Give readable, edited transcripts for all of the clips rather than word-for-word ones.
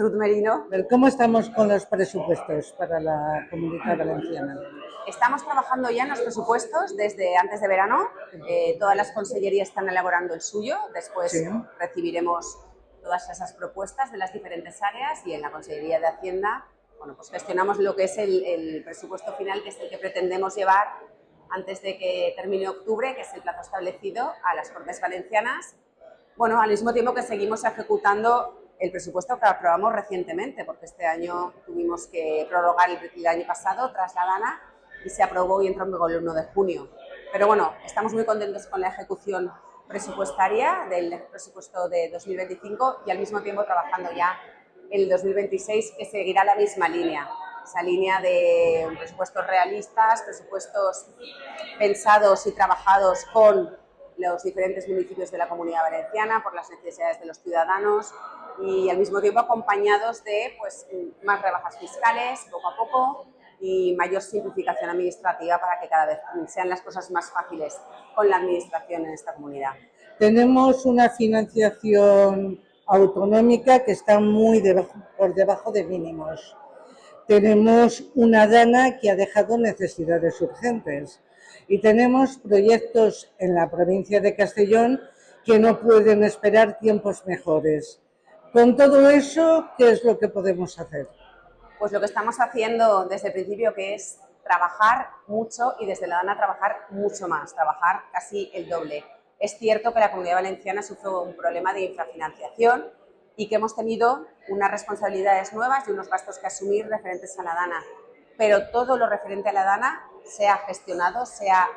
Ruth Merino. ¿Cómo estamos con los presupuestos para la Comunidad Valenciana? Estamos trabajando ya en los presupuestos desde antes de verano. Todas las consellerías están elaborando el suyo. Después Sí. recibiremos todas esas propuestas de las diferentes áreas y en la Consellería de Hacienda, bueno, pues gestionamos lo que es el presupuesto final, que es el que pretendemos llevar antes de que termine octubre, que es el plazo establecido, a las Cortes Valencianas. Bueno, al mismo tiempo que seguimos ejecutando el presupuesto que aprobamos recientemente, porque este año tuvimos que prorrogar el año pasado tras la DANA y se aprobó y entró en vigor el 1 de junio. Pero bueno, estamos muy contentos con la ejecución presupuestaria del presupuesto de 2025 y al mismo tiempo trabajando ya el 2026, que seguirá la misma línea, esa línea de presupuestos realistas, presupuestos pensados y trabajados con los diferentes municipios de la Comunidad Valenciana por las necesidades de los ciudadanos y al mismo tiempo acompañados de pues, más rebajas fiscales poco a poco y mayor simplificación administrativa para que cada vez sean las cosas más fáciles con la administración en esta comunidad. Tenemos una financiación autonómica que está muy por debajo de mínimos. Tenemos una DANA que ha dejado necesidades urgentes y tenemos proyectos en la provincia de Castellón que no pueden esperar tiempos mejores. Con todo eso, ¿qué es lo que podemos hacer? Pues lo que estamos haciendo desde el principio, que es trabajar mucho y desde la DANA trabajar mucho más, trabajar casi el doble. Es cierto que la Comunidad Valenciana sufre un problema de infrafinanciación y que hemos tenido unas responsabilidades nuevas y unos gastos que asumir referentes a la DANA, pero todo lo referente a la DANA se ha gestionado, se ha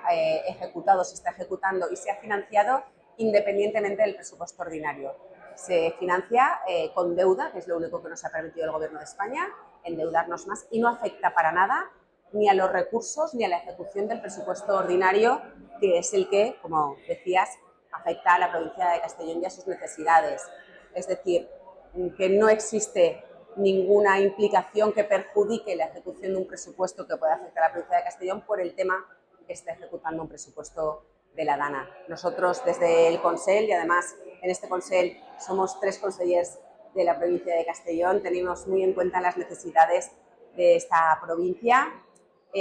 ejecutado, se está ejecutando y se ha financiado independientemente del presupuesto ordinario. Se financia con deuda, que es lo único que nos ha permitido el Gobierno de España, endeudarnos más, y no afecta para nada ni a los recursos ni a la ejecución del presupuesto ordinario, que es el que, como decías, afecta a la provincia de Castellón y a sus necesidades. Es decir, que no existe ninguna implicación que perjudique la ejecución de un presupuesto que pueda afectar a la provincia de Castellón por el tema que está ejecutando un presupuesto de la DANA. Nosotros desde el Consell, y además en este Consell somos 3 consellers de la provincia de Castellón, tenemos muy en cuenta las necesidades de esta provincia.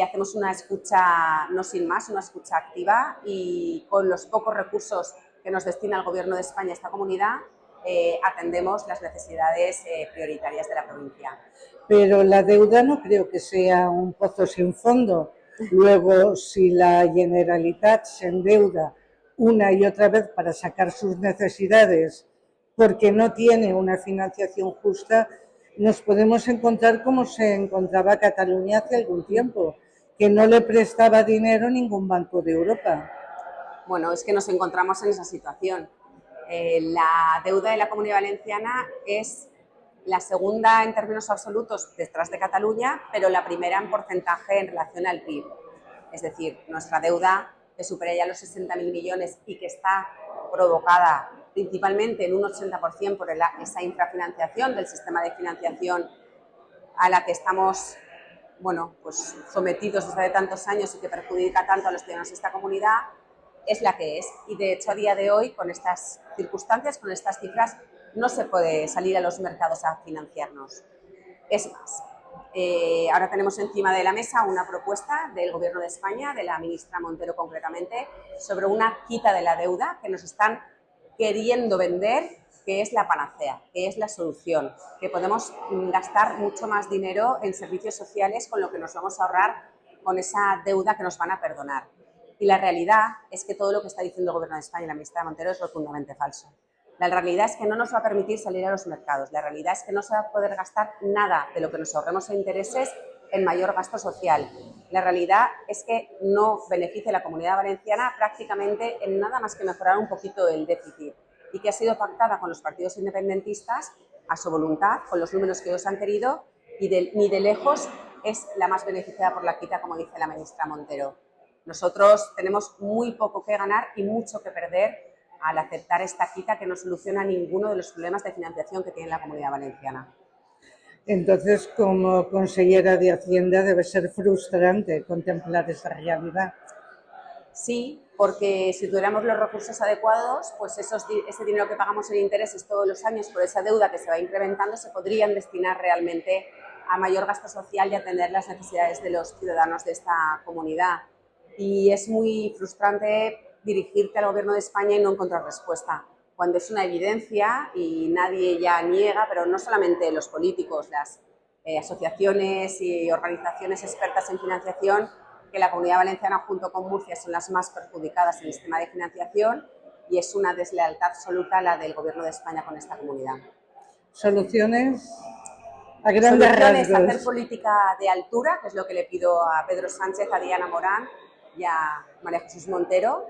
Hacemos una escucha, no sin más, una escucha activa y con los pocos recursos que nos destina el Gobierno de España a esta comunidad, atendemos las necesidades prioritarias de la provincia. Pero la deuda no creo que sea un pozo sin fondo. Luego, si la Generalitat se endeuda una y otra vez para sacar sus necesidades porque no tiene una financiación justa, nos podemos encontrar como se encontraba Cataluña hace algún tiempo, que no le prestaba dinero a ningún banco de Europa. Bueno, es que nos encontramos en esa situación. La deuda de la Comunidad Valenciana es la segunda en términos absolutos detrás de Cataluña, pero la primera en porcentaje en relación al PIB. Es decir, nuestra deuda, que supera ya los 60.000 millones y que está provocada principalmente en un 80% por esa infrafinanciación del sistema de financiación a la que estamos pues sometidos desde hace tantos años y que perjudica tanto a los ciudadanos de esta comunidad, es la que es. Y de hecho, a día de hoy, con estas circunstancias, con estas cifras, no se puede salir a los mercados a financiarnos. Es más, ahora tenemos encima de la mesa una propuesta del Gobierno de España, de la ministra Montero concretamente, sobre una quita de la deuda que nos están queriendo vender, que es la panacea, que es la solución, que podemos gastar mucho más dinero en servicios sociales con lo que nos vamos a ahorrar con esa deuda que nos van a perdonar. Y la realidad es que todo lo que está diciendo el Gobierno de España y la ministra Montero es rotundamente falso. La realidad es que no nos va a permitir salir a los mercados. La realidad es que no se va a poder gastar nada de lo que nos ahorremos en intereses en mayor gasto social. La realidad es que no beneficia a la Comunidad Valenciana prácticamente en nada más que mejorar un poquito el déficit y que ha sido pactada con los partidos independentistas a su voluntad, con los números que ellos han querido y ni de lejos es la más beneficiada por la quita, como dice la ministra Montero. Nosotros tenemos muy poco que ganar y mucho que perder al aceptar esta quita que no soluciona ninguno de los problemas de financiación que tiene la Comunidad Valenciana. Entonces, como consellera de Hacienda, debe ser frustrante contemplar esa realidad. Sí, porque si tuviéramos los recursos adecuados, pues ese dinero que pagamos en intereses todos los años por esa deuda que se va incrementando se podrían destinar realmente a mayor gasto social y atender las necesidades de los ciudadanos de esta comunidad. Y es muy frustrante dirigirte al Gobierno de España y no encontrar respuesta, cuando es una evidencia y nadie ya niega, pero no solamente los políticos, las asociaciones y organizaciones expertas en financiación, que la Comunidad Valenciana junto con Murcia son las más perjudicadas en el sistema de financiación y es una deslealtad absoluta la del Gobierno de España con esta comunidad. Soluciones a grandes Soluciones, rasgos. hacer política de altura, que es lo que le pido a Pedro Sánchez, a Diana Morán y a María Jesús Montero,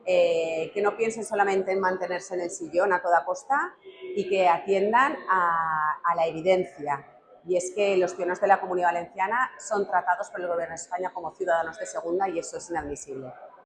que no piensen solamente en mantenerse en el sillón a toda costa y que atiendan a la evidencia. Y es que los ciudadanos de la Comunidad Valenciana son tratados por el Gobierno de España como ciudadanos de segunda y eso es inadmisible.